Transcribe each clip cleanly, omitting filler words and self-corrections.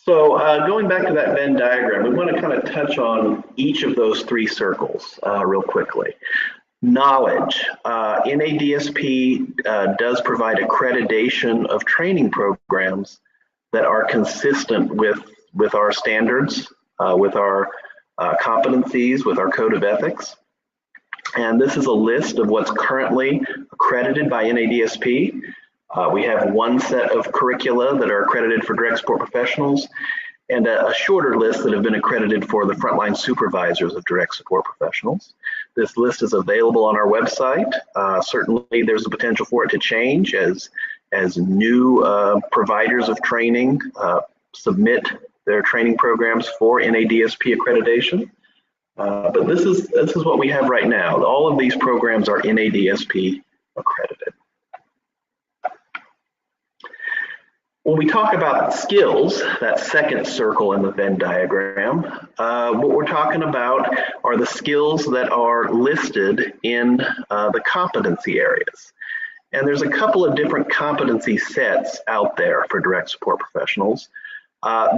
So going back to that Venn diagram, we want to kind of touch on each of those three circles real quickly. Knowledge. NADSP does provide accreditation of training programs that are consistent with our standards, with our competencies, with our code of ethics. And this is a list of what's currently accredited by NADSP. We have one set of curricula that are accredited for direct support professionals and a shorter list that have been accredited for the frontline supervisors of direct support professionals. This list is available on our website. Certainly there's a potential for it to change as new providers of training submit their training programs for NADSP accreditation. But this is what we have right now. All of these programs are NADSP accredited. When we talk about skills, that second circle in the Venn diagram, what we're talking about are the skills that are listed in the competency areas. And there's a couple of different competency sets out there for direct support professionals.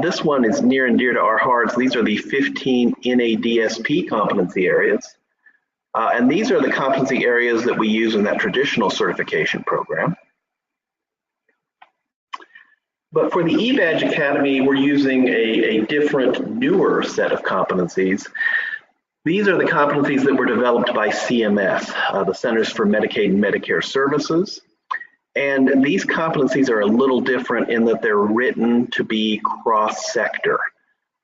This one is near and dear to our hearts. These are the 15 NADSP competency areas. And these are the competency areas that we use in that traditional certification program. But for the eBadge Academy, we're using a different, newer set of competencies. These are the competencies that were developed by CMS, the Centers for Medicaid and Medicare Services. And these competencies are a little different in that they're written to be cross-sector.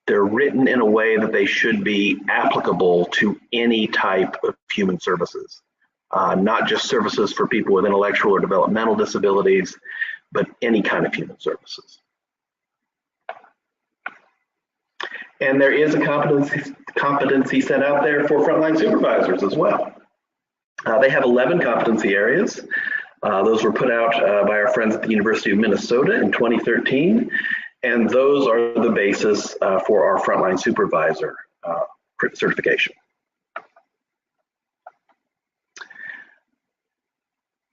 They're written in a way that they should be applicable to any type of human services, not just services for people with intellectual or developmental disabilities, but any kind of human services. And there is a competency set out there for frontline supervisors as well. They have 11 competency areas. Those were put out by our friends at the University of Minnesota in 2013, and those are the basis for our frontline supervisor certification.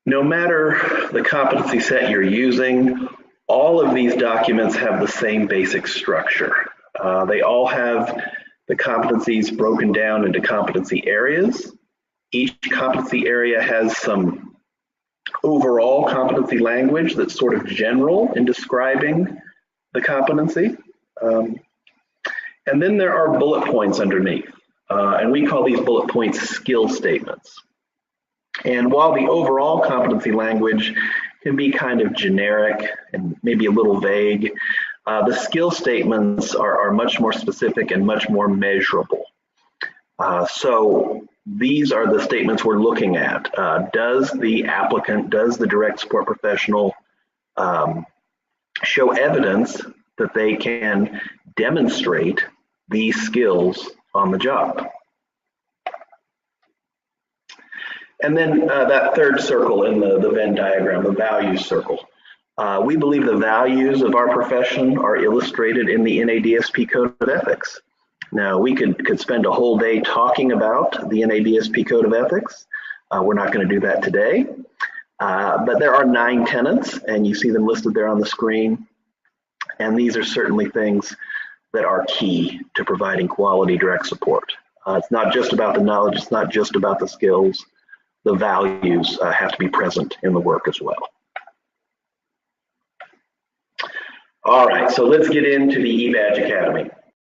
No matter the competency set you're using, all of these documents have the same basic structure. They all have the competencies broken down into competency areas. Each competency area has some overall competency language that's sort of general in describing the competency. And then there are bullet points underneath, and we call these bullet points skill statements. And while the overall competency language can be kind of generic and maybe a little vague, the skill statements are much more specific and much more measurable. So these are the statements we're looking at. Does the applicant, does the direct support professional show evidence that they can demonstrate these skills on the job? And then that third circle in the Venn diagram, the values circle. We believe the values of our profession are illustrated in the NADSP Code of Ethics. Now, we could spend a whole day talking about the NADSP Code of Ethics. We're not going to do that today. But there are 9 tenets, and you see them listed there on the screen. And these are certainly things that are key to providing quality direct support. It's not just about the knowledge, it's not just about the skills. The values have to be present in the work as well. All right, so let's get into the eBadge Academy.